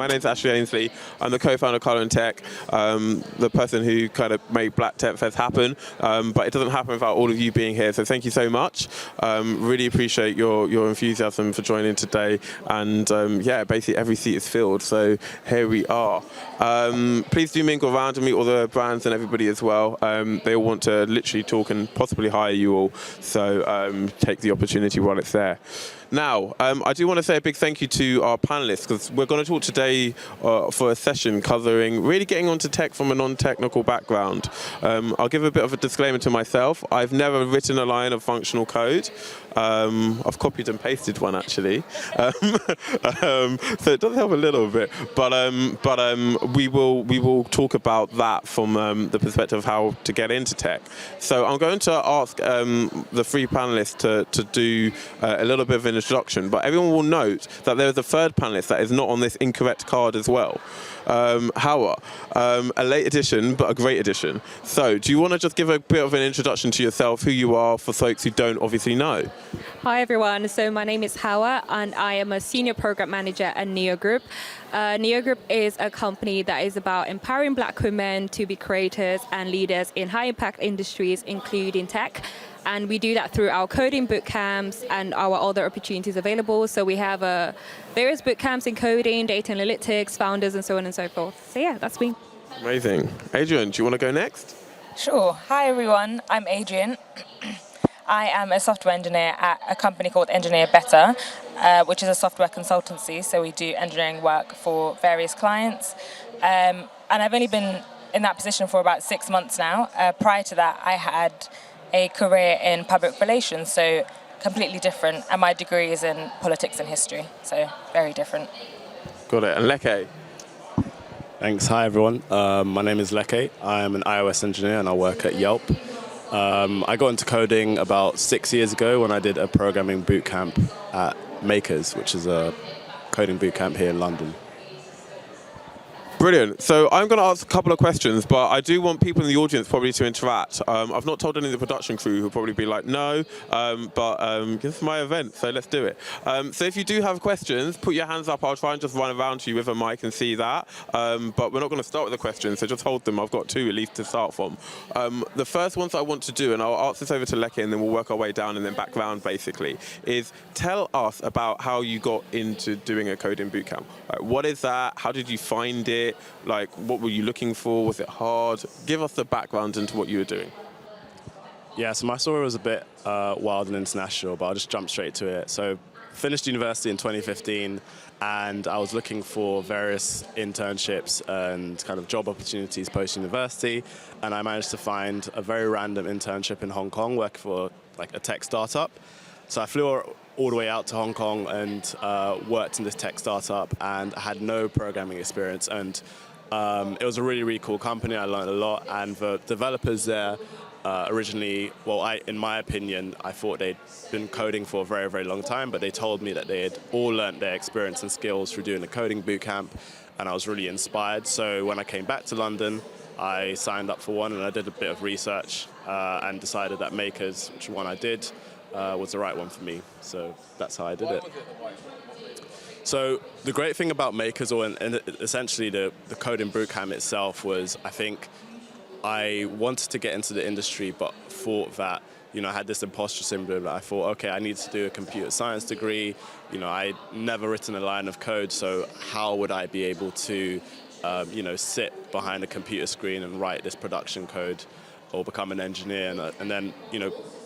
My name's Ashley Ainsley. I'm the co-founder of Colour and Tech, the person who kind of made Black Tech Fest happen. But it doesn't happen without all of you being here. So thank you so much. Really appreciate your enthusiasm for joining today. And yeah, basically every seat is filled. So here we are. Please do mingle around and meet all the brands and everybody as well. They all want to literally talk and possibly hire you all. So take the opportunity while it's there. Now, I do want to say a big thank you to our panelists, because we're going to talk today for a session covering really getting onto tech from a non-technical background. I'll give a bit of a disclaimer to myself. I've never written a line of functional code. I've copied and pasted one, actually. So it does help a little bit. But we will talk about that from the perspective of how to get into tech. So I'm going to ask the three panelists to do a little bit of an introduction, but everyone will note that there is a third panelist that is not on this incorrect card as well. Hawa, a late addition, but a great addition. So do you want to just give a bit of an introduction to yourself, who you are, for folks who don't obviously know? Hi everyone, so my name is Hawa and I am a senior program manager at Neo Group. Neo Group is a company that is about empowering Black women to be creators and leaders in high impact industries, including tech. And we do that through our coding bootcamps and our other opportunities available. So we have various bootcamps in coding, data analytics, founders, and so on and so forth. So yeah, that's me. Amazing. Adrian, do you want to go next? Sure. Hi everyone, I'm Adrian. I am a software engineer at a company called Engineer Better, which is a software consultancy. So we do engineering work for various clients. And I've only been in that position for about 6 months now. Prior to that, I had a career in public relations, so completely different. And my degree is in politics and history, so very different. Got it. And Leke? Thanks. Hi, everyone. My name is Leke. I am an iOS engineer and I work at Yelp. I got into coding about 6 years ago when I did a programming bootcamp at Makers, which is a coding bootcamp here in London. Brilliant. So I'm going to ask a couple of questions, but I do want people in the audience probably to interact. I've not told any of the production crew who'll probably be like, no, but this is my event, so let's do it. So if you do have questions, put your hands up. I'll try and just run around to you with a mic and see that. But we're not going to start with the questions, so just hold them. I've got two at least to start from. The first ones I want to do, and I'll ask this over to Leke and then we'll work our way down and then back round basically, is tell us about how you got into doing a coding bootcamp. What is that? How did you find it? Like, what were you looking for? Was it hard? Give us the background into what you were doing. Yeah, so my story was a bit wild and international, but I'll just jump straight to it. So finished university in 2015, and I was looking for various internships and kind of job opportunities post-university, and I managed to find a very random internship in Hong Kong working for like a tech startup. So I flew all the way out to Hong Kong and worked in this tech startup, and I had no programming experience. And it was a really, really cool company. I learned a lot, and the developers there originally, well, in my opinion, I thought they'd been coding for a very, very long time, but they told me that they had all learned their experience and skills through doing a coding bootcamp, and I was really inspired. So when I came back to London, I signed up for one, and I did a bit of research and decided that Makers, which one I did, was the right one for me. So that's how I did it. So the great thing about Makers, and essentially the coding bootcamp itself, was I think I wanted to get into the industry, but thought that, I had this imposter syndrome that I thought, okay, I need to do a computer science degree. I'd never written a line of code, so how would I be able to, sit behind a computer screen and write this production code or become an engineer? And then,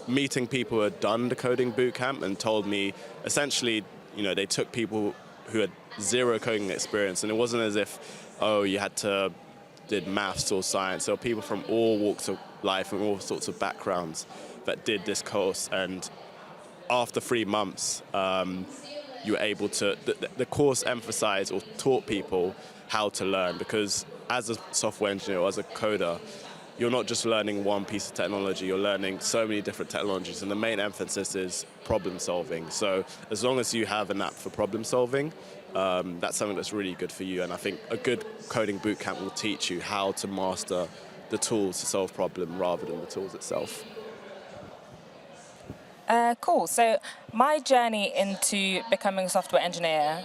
meeting people who had done the coding bootcamp and told me, essentially, they took people who had zero coding experience, and it wasn't as if, you did maths or science. There were people from all walks of life and all sorts of backgrounds that did this course, and after 3 months, you were able to, the course emphasized or taught people how to learn, because as a software engineer or as a coder, you're not just learning one piece of technology, you're learning so many different technologies, and the main emphasis is problem solving. So as long as you have an app for problem solving, that's something that's really good for you. And I think a good coding bootcamp will teach you how to master the tools to solve problem rather than the tools itself. Cool. So my journey into becoming a software engineer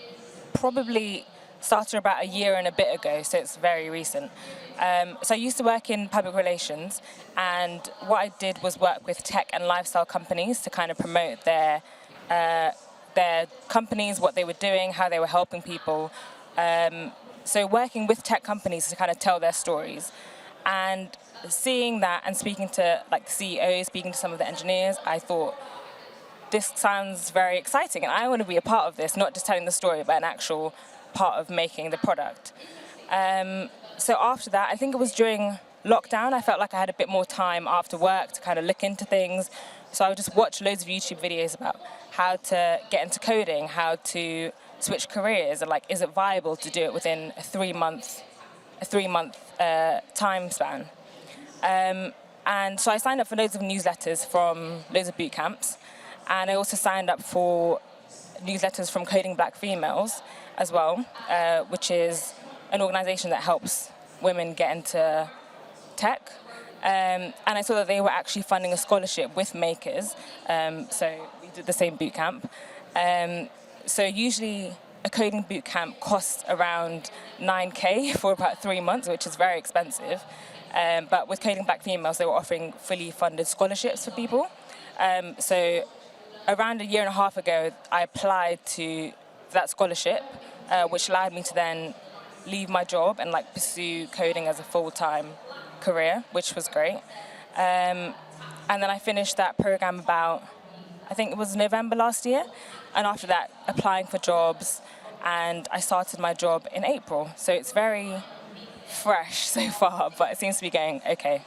probably started about a year and a bit ago, so it's very recent. So I used to work in public relations, and what I did was work with tech and lifestyle companies to kind of promote their companies, what they were doing, how they were helping people. So working with tech companies to kind of tell their stories. And seeing that and speaking to like the CEOs, speaking to some of the engineers, I thought, this sounds very exciting, and I want to be a part of this, not just telling the story, but an actual part of making the product. So after that, I think it was during lockdown, I felt like I had a bit more time after work to kind of look into things. So I would just watch loads of YouTube videos about how to get into coding, how to switch careers, and like, is it viable to do it within a three-month time span. And so I signed up for loads of newsletters from loads of boot camps. And I also signed up for newsletters from Coding Black Females as well, which is an organization that helps women get into tech. And I saw that they were actually funding a scholarship with makers. So we did the same boot camp. So usually a coding boot camp costs around 9K for about 3 months, which is very expensive. But with Coding Black Females, they were offering fully funded scholarships for people. So around a year and a half ago, I applied to that scholarship, which allowed me to then leave my job and like pursue coding as a full-time career, which was great. And then I finished that program about, I think it was November last year. And after that, applying for jobs, and I started my job in April. So it's very fresh so far, but it seems to be going okay.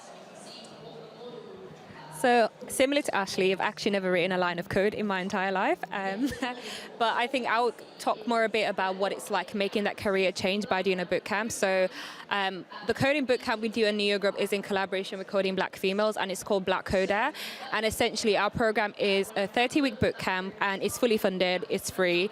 So similar to Ashley, I've actually never written a line of code in my entire life. But I think I'll talk more a bit about what it's like making that career change by doing a bootcamp. So the coding bootcamp we do at Neo Group is in collaboration with Coding Black Females, and it's called Black Coder. And essentially our program is a 30-week bootcamp, and it's fully funded, it's free.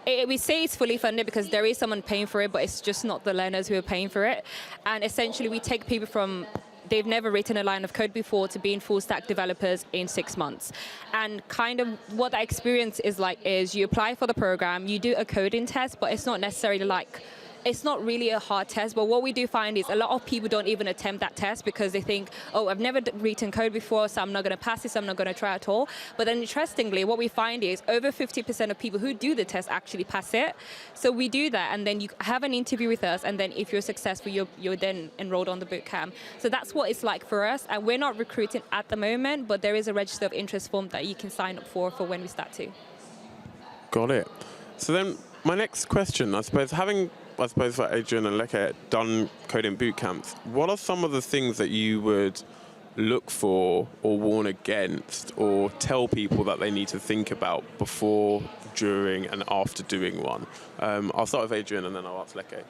We say it's fully funded because there is someone paying for it, but it's just not the learners who are paying for it. And essentially we take people from they've never written a line of code before to being full stack developers in 6 months. And kind of what that experience is like is you apply for the program, you do a coding test, but it's not necessarily like, it's not really a hard test, but what we do find is a lot of people don't even attempt that test because they think, oh, I've never written code before, so I'm not going to pass this, I'm not going to try at all. But then interestingly, what we find is over 50% of people who do the test actually pass it. So we do that, and then you have an interview with us, and then if you're successful, you're then enrolled on the bootcamp. So that's what it's like for us, and we're not recruiting at the moment, but there is a register of interest form that you can sign up for when we start to. Got it. So then my next question, I suppose for Adrian and Leke done coding boot camps, what are some of the things that you would look for or warn against or tell people that they need to think about before, during and after doing one? I'll start with Adrian and then I'll ask Leke.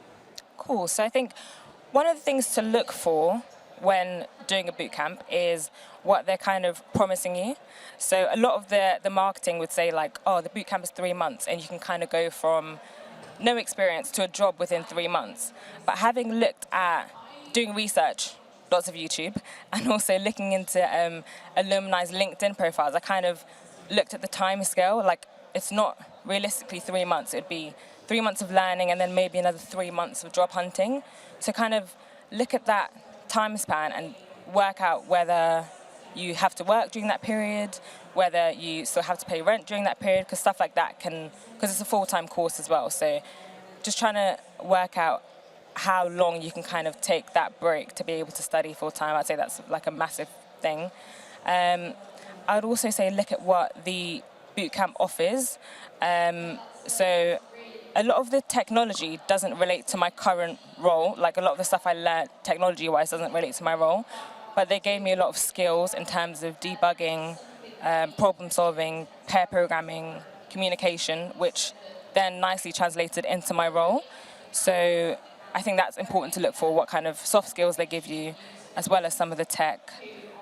Cool. So I think one of the things to look for when doing a boot camp is what they're kind of promising you. So a lot of the marketing would say like, oh, the boot camp is 3 months, and you can kind of go from no experience to a job within 3 months. But having looked at doing research, lots of YouTube, and also looking into alumni's LinkedIn profiles, I kind of looked at the time scale. Like, it's not realistically 3 months. It'd be 3 months of learning and then maybe another 3 months of job hunting. So kind of look at that time span and work out whether you have to work during that period, whether you still have to pay rent during that period, because stuff like that because it's a full-time course as well. So just trying to work out how long you can kind of take that break to be able to study full-time. I'd say that's like a massive thing. I would also say look at what the bootcamp offers. So a lot of the technology doesn't relate to my current role. Like, a lot of the stuff I learned technology-wise doesn't relate to my role. But they gave me a lot of skills in terms of debugging, problem solving, pair programming, communication, which then nicely translated into my role. So I think that's important to look for, what kind of soft skills they give you, as well as some of the tech.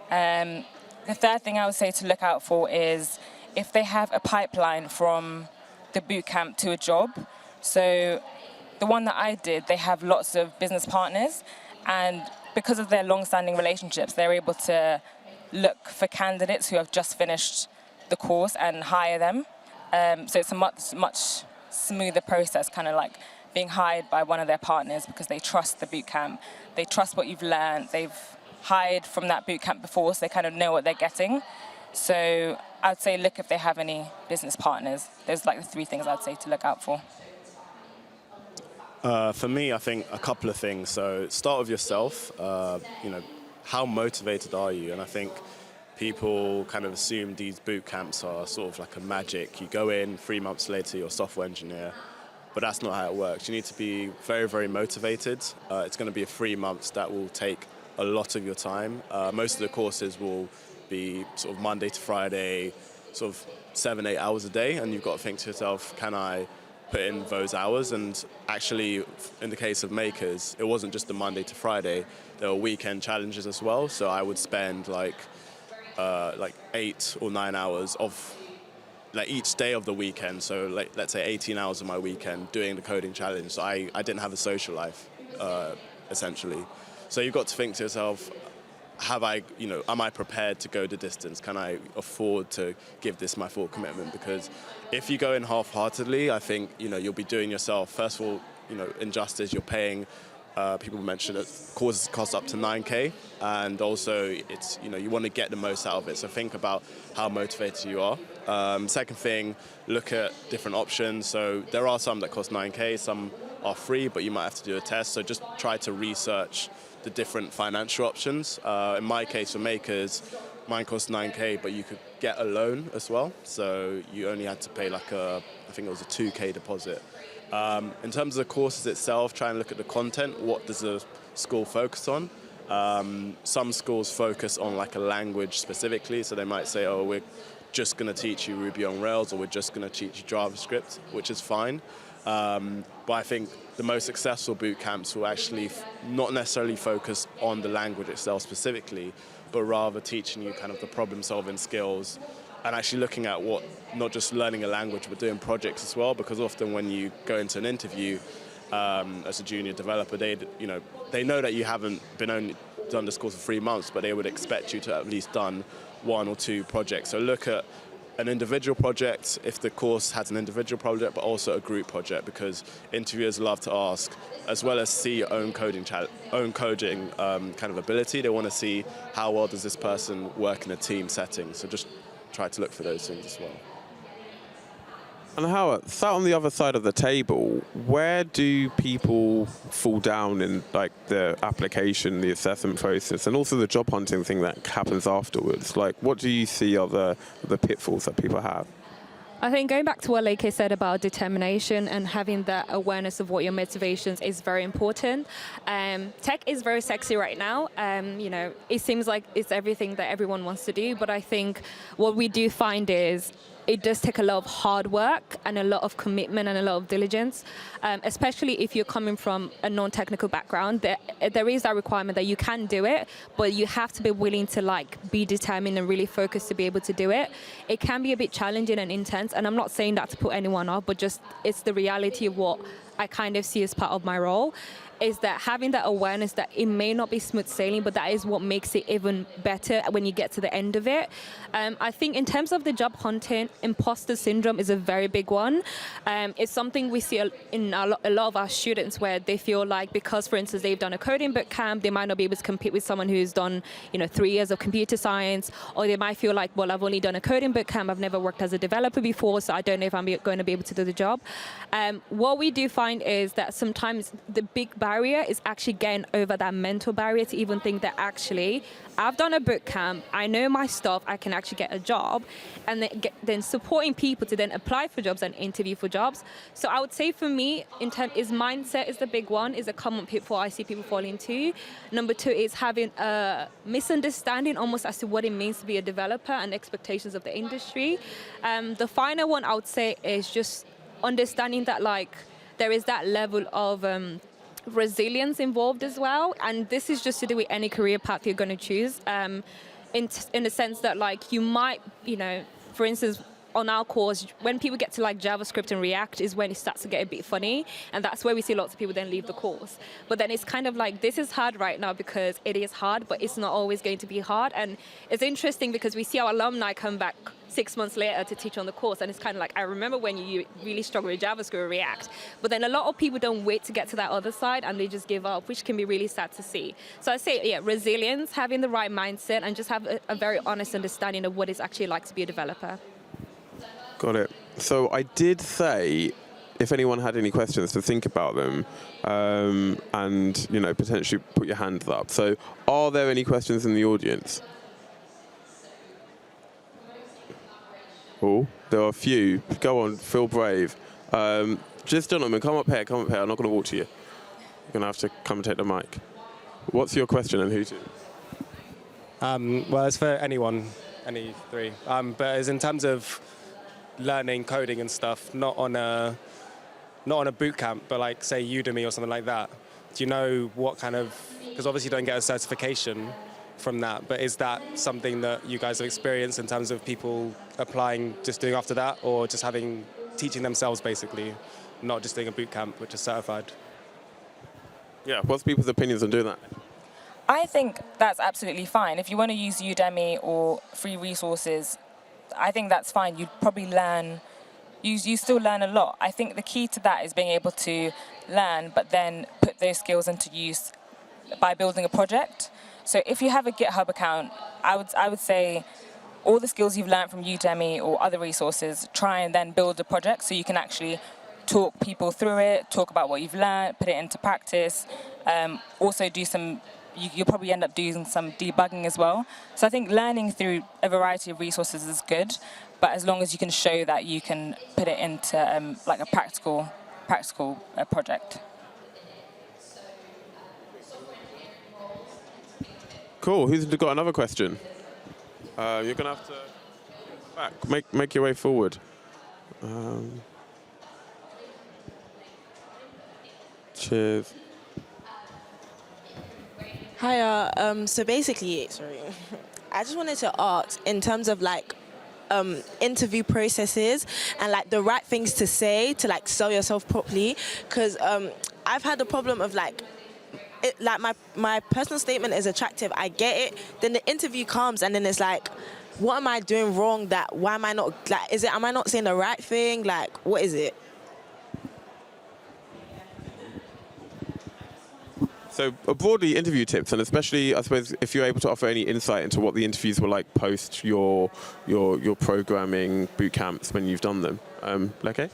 The third thing I would say to look out for is if they have a pipeline from the bootcamp to a job. So the one that I did, they have lots of business partners, and because of their long-standing relationships, they're able to look for candidates who have just finished the course and hire them. So it's a much smoother process, kind of like being hired by one of their partners because they trust the boot camp, they trust what you've learned, they've hired from that boot camp before, so they kind of know what they're getting. So I'd say look if they have any business partners. Those are like the 3 things I'd say to look out for. For me, I think a couple of things. So start with yourself. How motivated are you? And I think people kind of assume these boot camps are sort of like a magic. You go in, 3 months later, you're a software engineer. But that's not how it works. You need to be very, very motivated. It's going to be 3 months that will take a lot of your time. Most of the courses will be sort of Monday to Friday, sort of 7-8 hours a day. And you've got to think to yourself, can I put in those hours? And actually, in the case of Makers, it wasn't just the Monday to Friday. There were weekend challenges as well. So I would spend like 8 or 9 hours of each day of the weekend. So let's say 18 hours of my weekend doing the coding challenge. So I didn't have a social life, essentially. So you've got to think to yourself, am I prepared to go the distance? Can I afford to give this my full commitment? Because if you go in half-heartedly, I think, you'll be doing yourself, first of all, injustice. You're paying, people mentioned that courses cost up to 9K. And also it's, you want to get the most out of it. So think about how motivated you are. Second thing, look at different options. So there are some that cost 9K, some are free, but you might have to do a test. So just try to research the different financial options. In my case, for Makers, mine cost 9K, but you could get a loan as well. So you only had to pay I think it was a 2K deposit. In terms of the courses itself, try and look at the content. What does the school focus on? Some schools focus on a language specifically. So they might say, oh, we're just going to teach you Ruby on Rails, or we're just going to teach you JavaScript, which is fine. But I think the most successful boot camps will actually not necessarily focus on the language itself specifically, but rather teaching you kind of the problem-solving skills and actually looking at not just learning a language, but doing projects as well. Because often when you go into an interview as a junior developer, they know that you haven't done this course for 3 months, but they would expect you to have at least done 1 or 2 projects. So look at an individual project, if the course has an individual project, but also a group project, because interviewers love to ask, as well as see your own coding kind of ability. They want to see how well does this person work in a team setting. So just try to look for those things as well. And Howard, sat on the other side of the table, where do people fall down in the application, the assessment process, and also the job hunting thing that happens afterwards? What do you see are the pitfalls that people have? I think going back to what Leke said about determination and having that awareness of what your motivations is very important. Tech is very sexy right now. It seems like it's everything that everyone wants to do, but I think what we do find is it does take a lot of hard work and a lot of commitment and a lot of diligence, especially if you're coming from a non-technical background. There is that requirement that you can do it, but you have to be willing to be determined and really focused to be able to do it. It can be a bit challenging and intense, and I'm not saying that to put anyone off, but just it's the reality of what I kind of see as part of my role. Is that having that awareness that it may not be smooth sailing, but that is what makes it even better when you get to the end of it. I think in terms of the job hunting, imposter syndrome is a very big one. It's something we see in a lot of our students where they feel like because, for instance, they've done a coding boot camp, they might not be able to compete with someone who's done 3 years of computer science, or they might feel like, well, I've only done a coding boot camp, I've never worked as a developer before, so I don't know if I'm going to be able to do the job. What we do find is that sometimes the big barrier is actually getting over that mental barrier to even think that actually I've done a boot camp, I know my stuff, I can actually get a job, and then supporting people to then apply for jobs and interview for jobs. So I would say for me, mindset is the big one, is a common pitfall I see people fall into. Number 2 is having a misunderstanding almost as to what it means to be a developer and expectations of the industry. The final one I would say is just understanding that there is that level of resilience involved as well, and this is just to do with any career path you're going to choose, in the sense that you might, for instance, on our course, when people get to like JavaScript and React is when it starts to get a bit funny, and that's where we see lots of people then leave the course. But then it's kind of like, this is hard right now because it is hard, but it's not always going to be hard. And it's interesting because we see our alumni come back 6 months later to teach on the course, and it's kind of like, I remember when you really struggled with JavaScript or React, but then a lot of people don't wait to get to that other side and they just give up, which can be really sad to see. So I say, yeah, resilience, having the right mindset, and just have a very honest understanding of what it's actually like to be a developer. Got it. So I did say, if anyone had any questions, to think about them, and potentially put your hands up. So, are there any questions in the audience? Oh, there are a few. Go on, feel brave. Just gentlemen, come up here. I'm not going to walk to you. You're going to have to come and take the mic. What's your question and who to? Well, it's for anyone, any three. But it's in terms of learning coding and stuff, not on a boot camp, but like say Udemy or something like that. Do you know what kind of? Because obviously you don't get a certification from that, but is that something that you guys have experienced in terms of people applying, just doing after that, or just teaching themselves basically, not just doing a boot camp, which is certified? Yeah. What's people's opinions on doing that? I think that's absolutely fine. If you want to use Udemy or free resources, I think that's fine. You'd probably learn, you still learn a lot. I think the key to that is being able to learn, but then put those skills into use by building a project. So if you have a GitHub account, I would say all the skills you've learned from Udemy or other resources, try and then build a project so you can actually talk people through it, talk about what you've learned, put it into practice. Also do some, you'll probably end up doing some debugging as well. So I think learning through a variety of resources is good, but as long as you can show that you can put it into like a practical project. Cool. Who's got another question? You're gonna have to make your way forward. Cheers. Hiya. So basically, sorry, I just wanted to ask in terms of like interview processes and like the right things to say to like sell yourself properly, because I've had the problem of like. Like my personal statement is attractive, I get it. Then the interview comes and then it's like, what am I doing wrong? Why am I not like? Am I not saying the right thing? Like, what is it? So broadly, interview tips, and especially, I suppose, if you're able to offer any insight into what the interviews were like post your programming boot camps when you've done them. Okay.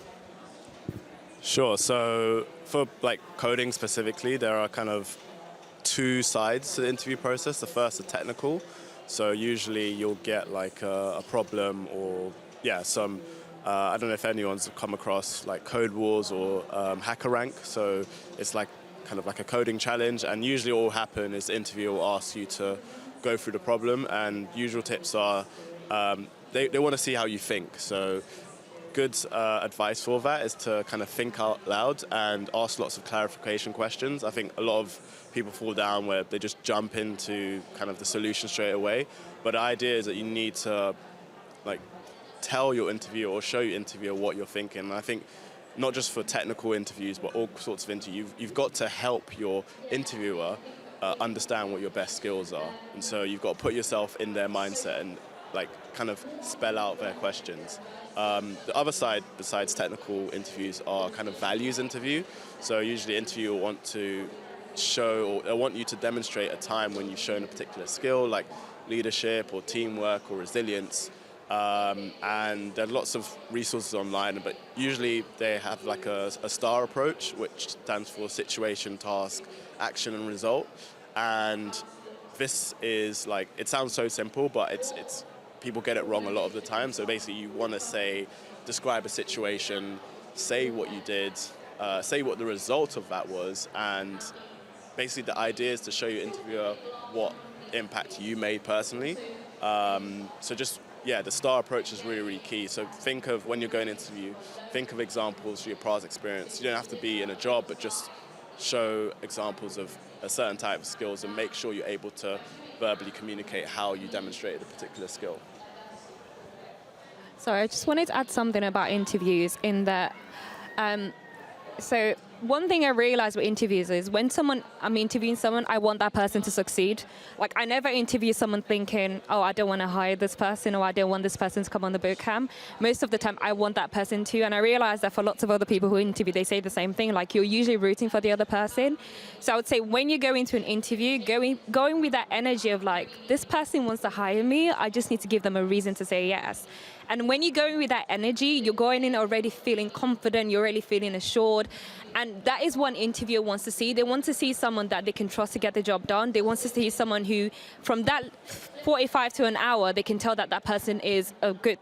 Sure. So for like coding specifically, there are kind of two sides to the interview process. The first, the technical. So usually you'll get like a problem or some. I don't know if anyone's come across like Code Wars or HackerRank. So it's like kind of like a coding challenge, and usually what will happen is the interviewer will ask you to go through the problem, and usual tips are they want to see how you think. So good advice for that is to kind of think out loud and ask lots of clarification questions. I think a lot of people fall down where they just jump into kind of the solution straight away. But the idea is that you need to like tell your interviewer or show your interviewer what you're thinking. And I think not just for technical interviews, but all sorts of interviews, you've got to help your interviewer understand what your best skills are. And so you've got to put yourself in their mindset and like kind of spell out their questions. The other side, besides technical interviews, are kind of values interview. So usually the interviewer will want to show, or they want you to demonstrate a time when you've shown a particular skill, like leadership or teamwork or resilience. And there are lots of resources online, but usually they have like a STAR approach, which stands for situation, task, action, and result. And this is like, it sounds so simple, but it's people get it wrong a lot of the time. So basically you want to describe a situation, say what you did, say what the result of that was, and basically the idea is to show your interviewer what impact you made personally. The STAR approach is really, really key. So think of, when you're going to interview, think of examples from your past experience. You don't have to be in a job, but just show examples of a certain type of skills and make sure you're able to verbally communicate how you demonstrated a particular skill. Sorry, I just wanted to add something about interviews in that. So one thing I realized with interviews is when I'm interviewing someone, I want that person to succeed. Like I never interview someone thinking, oh, I don't want to hire this person or I don't want this person to come on the boot camp. Most of the time, I want that person to. And I realized that for lots of other people who interview, they say the same thing. Like you're usually rooting for the other person. So I would say when you go into an interview, going with that energy of like, this person wants to hire me. I just need to give them a reason to say yes. And when you're going with that energy, you're going in already feeling confident, you're already feeling assured. And that is what an interviewer wants to see. They want to see someone that they can trust to get the job done. They want to see someone who, from that 45 to an hour, they can tell that that person is a good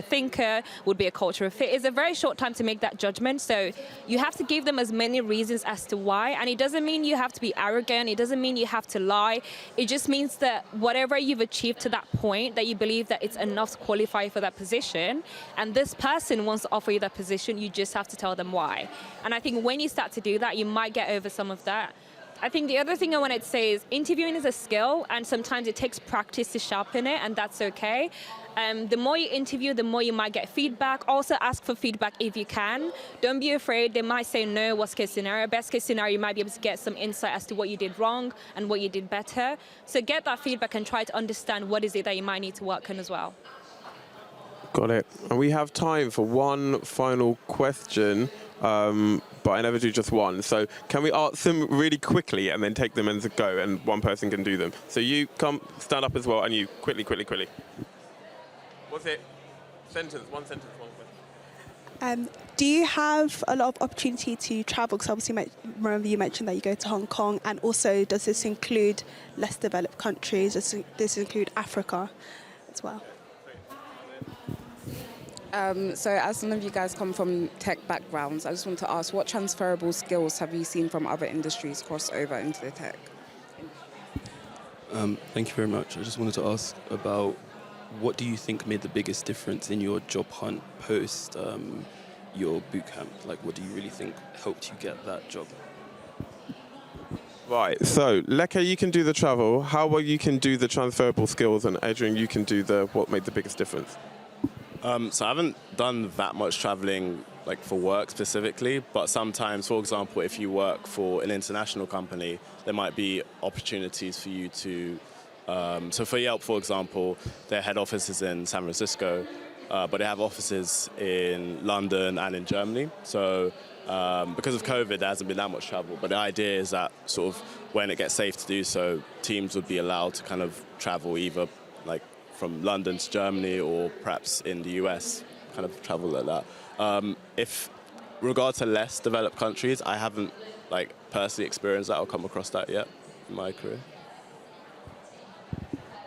thinker, would be a cultural fit. It's a very short time to make that judgment. So you have to give them as many reasons as to why. And it doesn't mean you have to be arrogant. It doesn't mean you have to lie. It just means that whatever you've achieved to that point, that you believe that it's enough to qualify for that position, and this person wants to offer you that position, you just have to tell them why. And I think when you start to do that, you might get over some of that. I think the other thing I wanted to say is interviewing is a skill, and sometimes it takes practice to sharpen it, and that's okay. The more you interview, the more you might get feedback. Also ask for feedback if you can. Don't be afraid. They might say no, worst case scenario. Best case scenario, you might be able to get some insight as to what you did wrong and what you did better. So get that feedback and try to understand what is it that you might need to work on as well. Got it. And we have time for one final question, but I never do just one. So can we ask them really quickly and then take them as a go, and one person can do them? So you come, stand up as well, and you quickly. What's it? One sentence, one question. Do you have a lot of opportunity to travel? Because obviously, remember you mentioned that you go to Hong Kong, and also does this include less developed countries? Does this include Africa as well? So as some of you guys come from tech backgrounds, I just want to ask, what transferable skills have you seen from other industries cross over into the tech? Thank you very much. I just wanted to ask about what do you think made the biggest difference in your job hunt post your bootcamp? Like, what do you really think helped you get that job? Right, so Leke, you can do the travel. How well you can do the transferable skills, and Adrian, you can do the what made the biggest difference? So I haven't done that much traveling like for work specifically, but sometimes, for example, if you work for an international company, there might be opportunities for you to, so for Yelp, for example, their head office is in San Francisco, but they have offices in London and in Germany. So because of COVID, there hasn't been that much travel, but the idea is that sort of when it gets safe to do so, teams would be allowed to kind of travel either like from London to Germany or perhaps in the US, kind of travel like that. If regard to less developed countries, I haven't like personally experienced that or come across that yet in my career.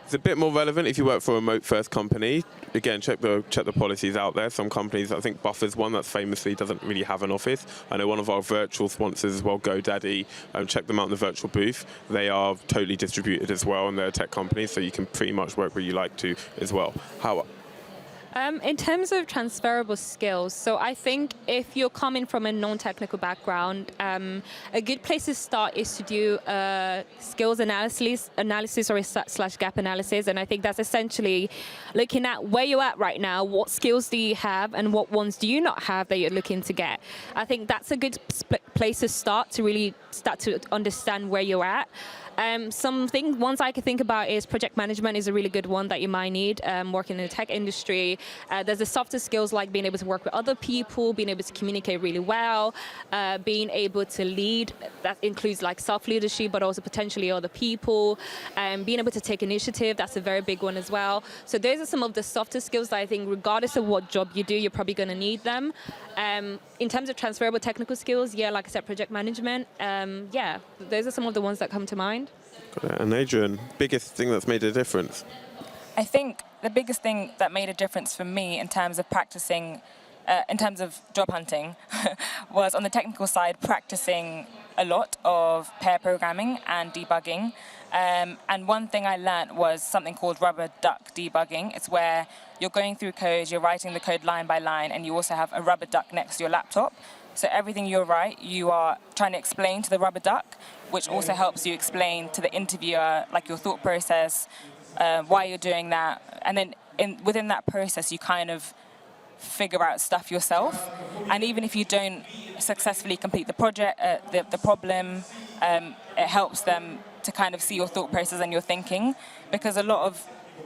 It's a bit more relevant if you work for a remote-first company. Again, check the policies out there. Some companies, I think Buffer's one that famously doesn't really have an office. I know one of our virtual sponsors as well, GoDaddy. Check them out in the virtual booth. They are totally distributed as well, and they're a tech company, so you can pretty much work where you like to as well. How? In terms of transferable skills, so I think if you're coming from a non-technical background, a good place to start is to do skills analysis or / gap analysis, and I think that's essentially looking at where you're at right now, what skills do you have, and what ones do you not have that you're looking to get. I think that's a good place to start to really start to understand where you're at. Ones I could think about is project management is a really good one that you might need working in the tech industry. There's the softer skills like being able to work with other people, being able to communicate really well, being able to lead. That includes like self-leadership, but also potentially other people. Being able to take initiative, that's a very big one as well. So those are some of the softer skills that I think regardless of what job you do, you're probably going to need them. In terms of transferable technical skills, yeah, like I said, project management, yeah, those are some of the ones that come to mind. Got it. And Adrian, biggest thing that's made a difference? I think the biggest thing that made a difference for me in terms of practicing, in terms of job hunting, was on the technical side, practicing a lot of pair programming and debugging. And one thing I learned was something called rubber duck debugging. It's where you're going through code, you're writing the code line by line, and you also have a rubber duck next to your laptop. So everything you write, you are trying to explain to the rubber duck, which also helps you explain to the interviewer, like your thought process, why you're doing that. And then within that process, you kind of figure out stuff yourself. And even if you don't successfully complete the project, the problem, it helps them to kind of see your thought process and your thinking, because a lot of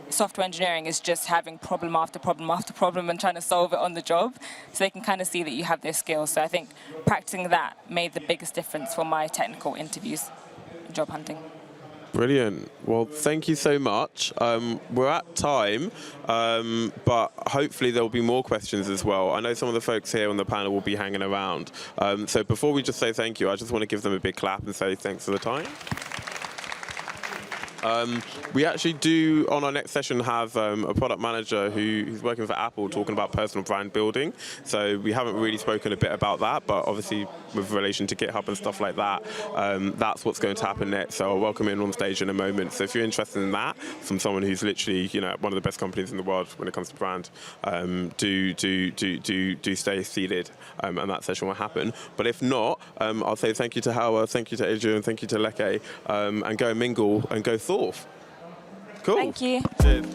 software engineering is just having problem after problem after problem and trying to solve it on the job. So they can kind of see that you have those skills. So I think practicing that made the biggest difference for my technical interviews and job hunting. Brilliant. Well, thank you so much. We're at time, but hopefully there will be more questions as well. I know some of the folks here on the panel will be hanging around. So before we just say thank you, I just want to give them a big clap and say thanks for the time. We actually do, on our next session, have a product manager who's working for Apple talking about personal brand building. So we haven't really spoken a bit about that, but obviously with relation to GitHub and stuff like that, that's what's going to happen next. So I'll welcome in on stage in a moment. So if you're interested in that, from someone who's literally, one of the best companies in the world when it comes to brand, do stay seated, and that session will happen. But if not, I'll say thank you to Howard, thank you to Adrian, thank you to Leke, and go and mingle and go Thorf. Cool. Thank you. Cheers.